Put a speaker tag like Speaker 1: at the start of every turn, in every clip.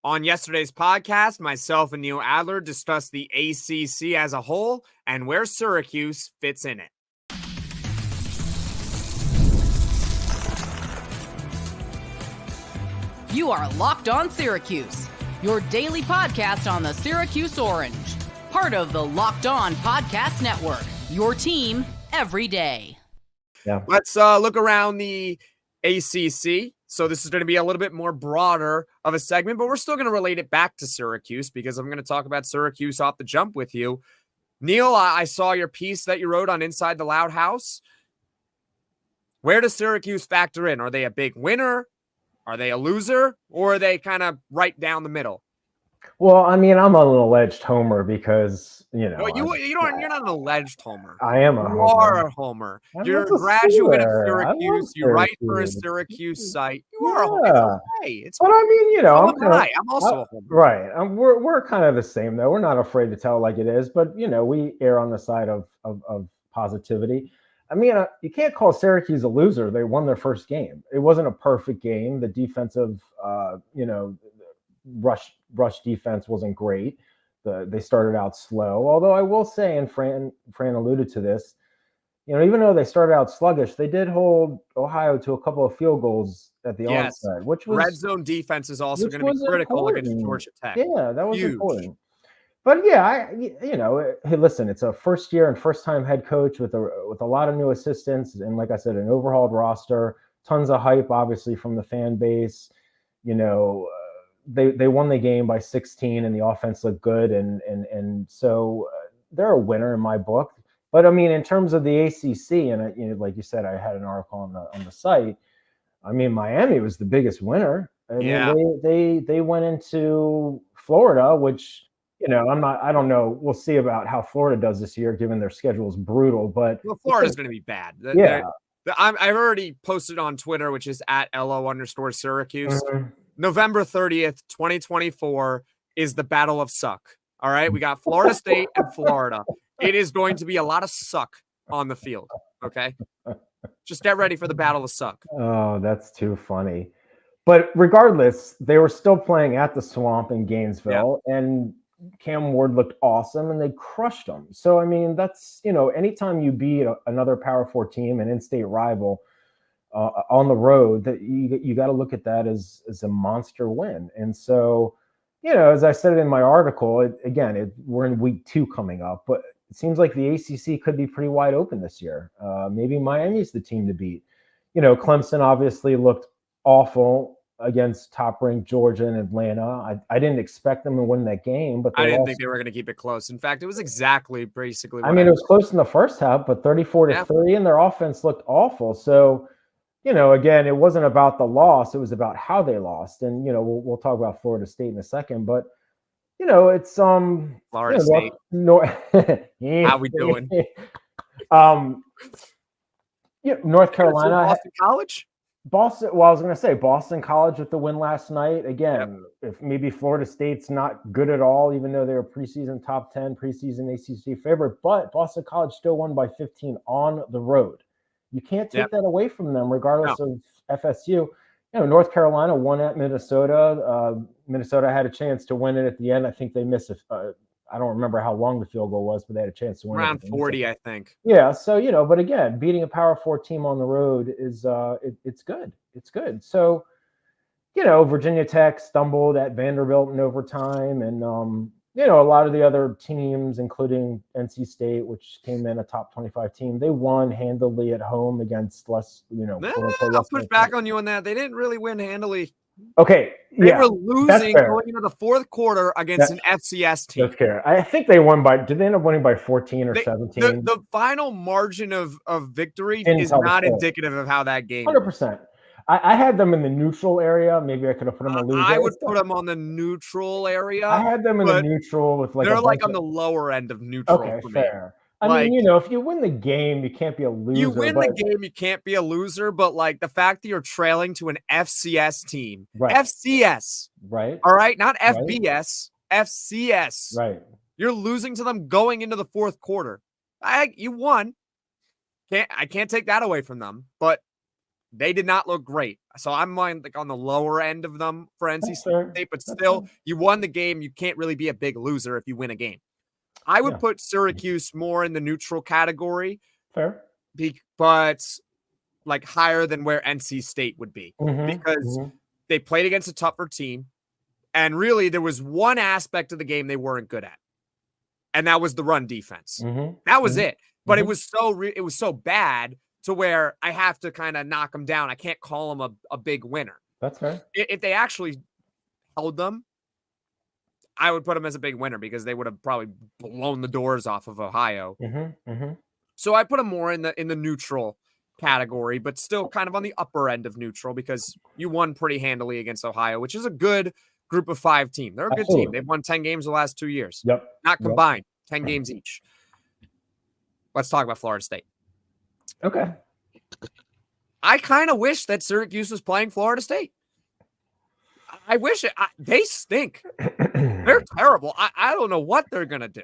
Speaker 1: On yesterday's podcast, myself and Neil Adler discussed the ACC as a whole and where Syracuse fits in it.
Speaker 2: You are Locked On Syracuse, your daily podcast on the Syracuse Orange, part of the Locked On Podcast Network, your team every day.
Speaker 1: Yeah. Let's look around the ACC. So this is going to be a little bit more broader of a segment, but we're still going to relate it back to Syracuse because I'm going to talk about Syracuse off the jump with you. Neil, I saw your piece that you wrote on Inside the Loud House. Where does Syracuse factor in? Are they a big winner? Are they a loser? Or are they kind of right down the middle?
Speaker 3: Well, I mean, I'm an alleged homer because, you know.
Speaker 1: Well, you're not an alleged homer.
Speaker 3: I am a homer.
Speaker 1: You are a homer. You're a graduate of Syracuse. You write for a Syracuse site. You are a homer. It's okay.
Speaker 3: But I mean, you know.
Speaker 1: I'm also a homer.
Speaker 3: Right. We're kind of the same, though. We're not afraid to tell it like it is. But, you know, we err on the side of positivity. I mean, you can't call Syracuse a loser. They won their first game. It wasn't a perfect game. The defensive, rush defense wasn't great. They started out slow. Although I will say, and Fran alluded to this, you know, even though they started out sluggish, they did hold Ohio to a couple of field goals at the onset, which was
Speaker 1: red zone defense is also going to be critical against Georgia Tech.
Speaker 3: Yeah, that was important. But yeah, hey, listen, it's a first year and first time head coach with a lot of new assistants, and like I said, an overhauled roster, tons of hype, obviously from the fan base. You know, they won the game by 16, and the offense looked good, and so they're a winner in my book. But I mean, in terms of the ACC, and like you said, I had an article on the site. I mean, Miami was the biggest winner. I mean, they went into Florida, which. You know, I don't know. We'll see about how Florida does this year, given their schedule is brutal. But
Speaker 1: Florida's going to be bad. I've already posted on Twitter, which is at @LO_Syracuse. Mm-hmm. November 30th, 2024 is the battle of suck. All right. We got Florida State and Florida. It is going to be a lot of suck on the field. Okay. Just get ready for the battle of suck.
Speaker 3: Oh, that's too funny. But regardless, they were still playing at the Swamp in Gainesville. Yeah. And Cam Ward looked awesome, and they crushed them. So, I mean, that's, you know, anytime you beat another Power 4 team, an in-state rival on the road, that you got to look at that as a monster win. And so, you know, as I said in my article, we're in week 2 coming up, but it seems like the ACC could be pretty wide open this year. Maybe Miami's the team to beat. You know, Clemson obviously looked awful against top-ranked Georgia and Atlanta. I didn't expect them to win that game, but
Speaker 1: I didn't think they were going to keep it close. In fact, it was basically what
Speaker 3: it was close in the first half, but 34-3, and their offense looked awful. So, you know, again, it wasn't about the loss. It was about how they lost. And, you know, we'll talk about Florida State in a second, but, you know, it's
Speaker 1: Florida State. How we doing?
Speaker 3: North Carolina.
Speaker 1: Boston College?
Speaker 3: Boston. Well, I was going to say Boston College with the win last night. Again, if maybe Florida State's not good at all, even though they were preseason top 10, preseason ACC favorite, but Boston College still won by 15 on the road. You can't take that away from them, regardless of FSU. You know, North Carolina won at Minnesota. Minnesota had a chance to win it at the end. I think they missed I don't remember how long the field goal was, but they had a chance to win
Speaker 1: around 40, I think.
Speaker 3: Yeah. So, you know, but again, beating a Power 4 team on the road is it's good. It's good. So, you know, Virginia Tech stumbled at Vanderbilt in overtime, and you know, a lot of the other teams, including NC State, which came in a top 25 team, they won handily at home against less, you know.
Speaker 1: I'll push back on you on that. They didn't really win handily.
Speaker 3: Okay.
Speaker 1: They were losing going into the fourth quarter against an FCS team.
Speaker 3: That's fair. I think they won did they end up winning by 14 or 17?
Speaker 1: The final margin of victory is not indicative of how that game
Speaker 3: 100%. I had them in the neutral area. Maybe I could have put them in the loser.
Speaker 1: I would put them on the neutral area.
Speaker 3: I had them in the neutral with
Speaker 1: they're like on the lower end of neutral.
Speaker 3: Okay, fair. I mean, you know, if you win the game, you can't be a loser.
Speaker 1: You win the game, you can't be a loser. But like the fact that you're trailing to an FCS team, FCS,
Speaker 3: right?
Speaker 1: All right, not FBS, FCS,
Speaker 3: right?
Speaker 1: You're losing to them going into the fourth quarter. You won. I can't take that away from them. But They did not look great. So I'm on the lower end of them for NC State, but still, you won the game. You can't really be a big loser if you win a game. I would put Syracuse more in the neutral category.
Speaker 3: Fair.
Speaker 1: But like higher than where NC State would be because they played against a tougher team. And really, there was one aspect of the game they weren't good at. And that was the run defense. That was it. But it was so bad to where I have to kind of knock them down. I can't call them a big winner.
Speaker 3: That's fair.
Speaker 1: If they actually held them, I would put them as a big winner because they would have probably blown the doors off of Ohio. So I put them more in the neutral category, but still kind of on the upper end of neutral because you won pretty handily against Ohio, which is a good group of 5 team. They're a good team. They've won 10 games the last 2 years. Not combined, 10 games each. Let's talk about Florida State.
Speaker 3: Okay.
Speaker 1: I kind of wish that Syracuse was playing Florida State. I wish it. They stink. They're terrible. I don't know what they're going to do.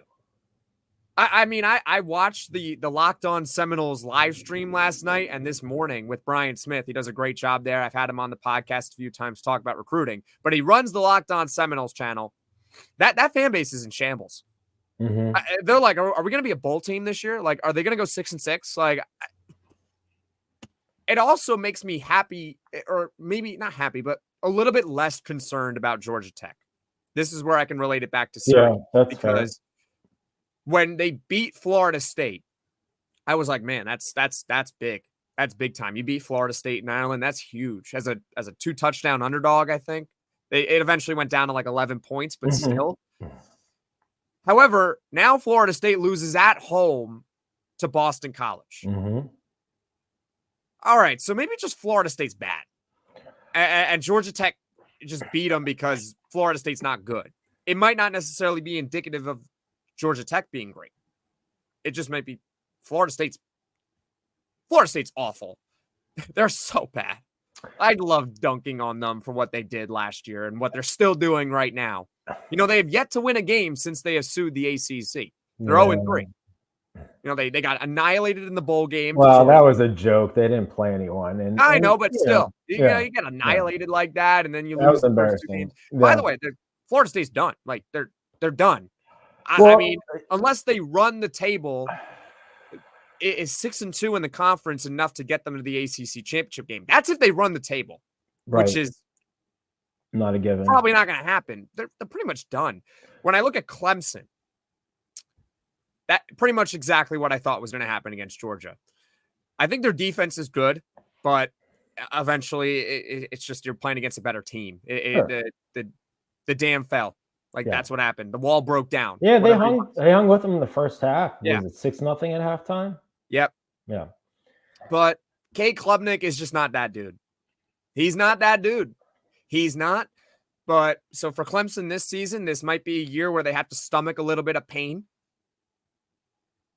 Speaker 1: I mean, I watched the Locked On Seminoles live stream last night and this morning with Brian Smith. He does a great job there. I've had him on the podcast a few times, talk about recruiting, but he runs the Locked On Seminoles channel. That fan base is in shambles. They're like, are we going to be a bowl team this year? Like, are they going to go 6-6? Like, it also makes me happy, or maybe not happy, but a little bit less concerned about Georgia Tech. This is where I can relate it back to Syracuse because when they beat Florida State, I was like, man, that's big. That's big time. You beat Florida State in Ireland. That's huge. As a 2-touchdown underdog, I think. It eventually went down to like 11 points, but still. However, now Florida State loses at home to Boston College. All right, so maybe just Florida State's bad. And Georgia Tech just beat them because Florida State's not good. It might not necessarily be indicative of Georgia Tech being great. It just might be Florida State's awful. They're so bad. I love dunking on them for what they did last year and what they're still doing right now. You know, they have yet to win a game since they have sued the ACC. They're 0-3. You know, they got annihilated in the bowl game.
Speaker 3: Well, that was a joke. They didn't play anyone. And
Speaker 1: I know, but still, you get annihilated like that, and then you lose.
Speaker 3: That was embarrassing.
Speaker 1: By the way, Florida State's done. Like they're done. I mean, unless they run the table, is 6-2 in the conference enough to get them to the ACC championship game? That's if they run the table, which is
Speaker 3: not a given.
Speaker 1: Probably not going to happen. They're pretty much done. When I look at Clemson, that pretty much exactly what I thought was going to happen against Georgia. I think their defense is good, but eventually it's just you're playing against a better team. The dam fell. That's what happened. The wall broke down.
Speaker 3: Yeah, they hung with them in the first half. Was it 6-0 at halftime?
Speaker 1: Yep.
Speaker 3: Yeah.
Speaker 1: But Kay Klubnik is just not that dude. He's not that dude. He's not. But so for Clemson this season, this might be a year where they have to stomach a little bit of pain.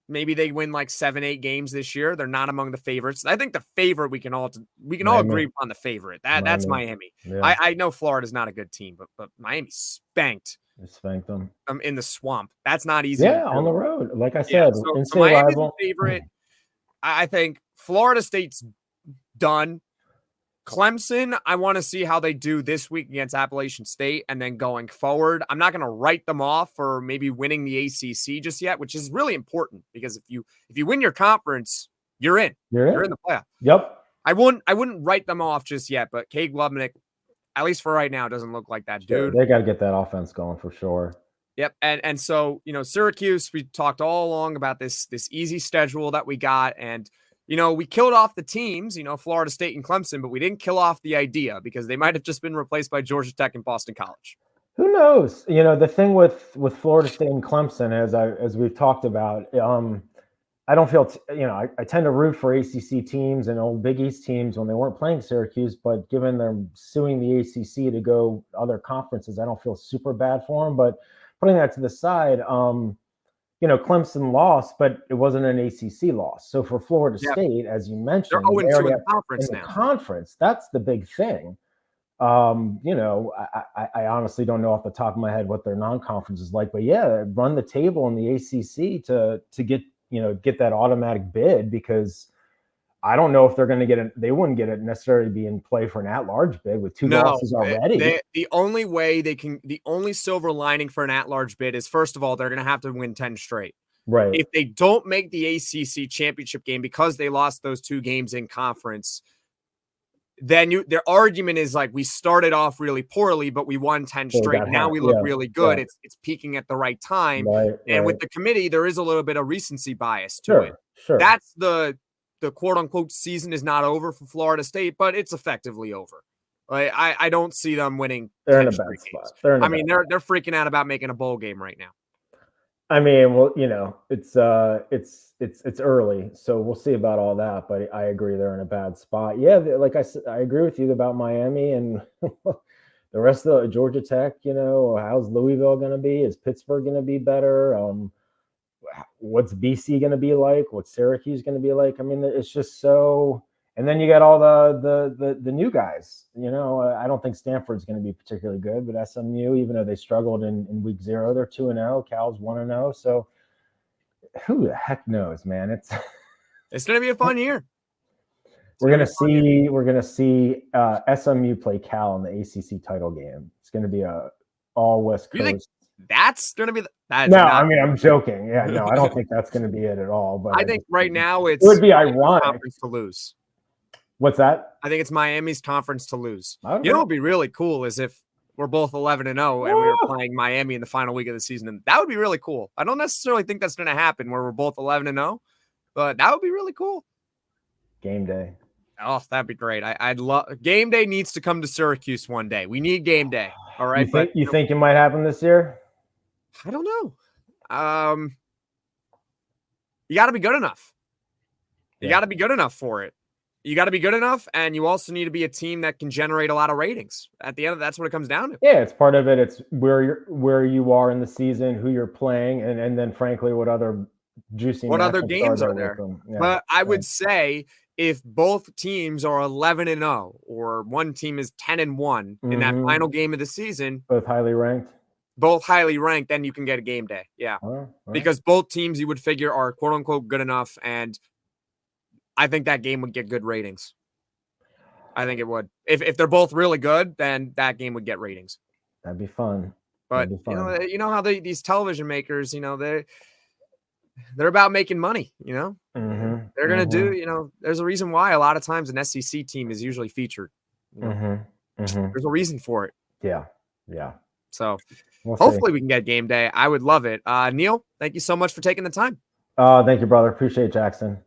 Speaker 1: Maybe they win like 7-8 games this year. They're not among the favorites. I think the favorite we can all agree on the favorite. That's Miami. Yeah. I know Florida's not a good team, but Miami spanked.
Speaker 3: They spanked them
Speaker 1: in the swamp. That's not easy.
Speaker 3: Yeah, on the road. Like I said,
Speaker 1: so Miami's the favorite. I think Florida State's done. Clemson, I want to see how they do this week against Appalachian State, and then going forward, I'm not going to write them off for maybe winning the ACC just yet, which is really important because if you win your conference, you're in. You're in the playoff.
Speaker 3: Yep.
Speaker 1: I wouldn't write them off just yet, but Kay Klubnik, at least for right now, doesn't look like that dude.
Speaker 3: They got to get that offense going for sure.
Speaker 1: Yep. And so, Syracuse, we talked all along about this easy schedule that we got, and we killed off the teams, Florida State and Clemson, but we didn't kill off the idea because they might have just been replaced by Georgia Tech and Boston College.
Speaker 3: Who knows? The thing with Florida State and Clemson, as we've talked about, I don't feel, I tend to root for ACC teams and old Big East teams when they weren't playing Syracuse, but given they're suing the ACC to go other conferences, I don't feel super bad for them. But putting that to the side, Clemson lost, but it wasn't an ACC loss. So for Florida State, as you mentioned,
Speaker 1: they're 0-2 in the conference now.
Speaker 3: Conference, that's the big thing. I honestly don't know off the top of my head what their non-conference is like, but run the table in the ACC to get that automatic bid, because I don't know if they're going to get it. They wouldn't get it necessarily be in play for an at-large bid with 2 losses already.
Speaker 1: The only way the only silver lining for an at-large bid is, first of all, they're going to have to win 10 straight.
Speaker 3: Right.
Speaker 1: If they don't make the ACC championship game because they lost those 2 games in conference, then their argument is like, we started off really poorly, but we won 10 straight. Now we look really good.
Speaker 3: Yeah.
Speaker 1: It's peaking at the right time.
Speaker 3: Right,
Speaker 1: and with the committee, there is a little bit of recency bias to it.
Speaker 3: Sure.
Speaker 1: That's the quote unquote season is not over for Florida State, but it's effectively over. Like, I don't see them winning.
Speaker 3: They're in a bad spot.
Speaker 1: They're freaking out about making a bowl game right now.
Speaker 3: I mean, well, it's early, so we'll see about all that. But I agree they're in a bad spot. Yeah, like I said, I agree with you about Miami and the rest of Georgia Tech. How's Louisville going to be? Is Pittsburgh going to be better? What's BC going to be like? What's Syracuse going to be like? I mean, it's just so. And then you got all the new guys. I don't think Stanford's going to be particularly good, but SMU, even though they struggled in week 0, they're 2-0. Cal's 1-0. So who the heck knows, man? It's
Speaker 1: going to be a fun year.
Speaker 3: We're gonna see SMU play Cal in the ACC title game. It's going to be a all West Coast.
Speaker 1: You think that's going to be
Speaker 3: I mean, I'm joking. Yeah, no, I don't think that's going to be it at all. But
Speaker 1: I think right now it
Speaker 3: would be ironic
Speaker 1: conference to lose.
Speaker 3: What's that?
Speaker 1: I think it's Miami's conference to lose.
Speaker 3: Okay.
Speaker 1: What would be really cool is if we're both 11-0 and we were playing Miami in the final week of the season, and that would be really cool. I don't necessarily think that's going to happen where we're both 11-0, but that would be really cool.
Speaker 3: Game day.
Speaker 1: Oh, that'd be great. I'd love game day needs to come to Syracuse one day. We need game day. All right.
Speaker 3: You think it might happen this year?
Speaker 1: I don't know. You got to be good enough. You got to be good enough for it. You got to be good enough, and you also need to be a team that can generate a lot of ratings. At the end of that's what it comes down to.
Speaker 3: Yeah, it's part of it. It's where you are in the season, who you're playing, and then frankly, what other
Speaker 1: games are there. Yeah. But I would say if both teams are 11-0 or one team is 10-1 in that final game of the season,
Speaker 3: both highly ranked,
Speaker 1: then you can get a game day. Yeah. Right. Because both teams you would figure are quote unquote good enough, and I think that game would get good ratings. I think it would. If they're both really good, then that game would get ratings.
Speaker 3: That'd be fun.
Speaker 1: But you know how these television makers, they're about making money. They're gonna do. There's a reason why a lot of times an SEC team is usually featured. There's a reason for it.
Speaker 3: Yeah.
Speaker 1: So hopefully we can get game day. I would love it. Neil, thank you so much for taking the time.
Speaker 3: Thank you, brother. Appreciate it, Jackson.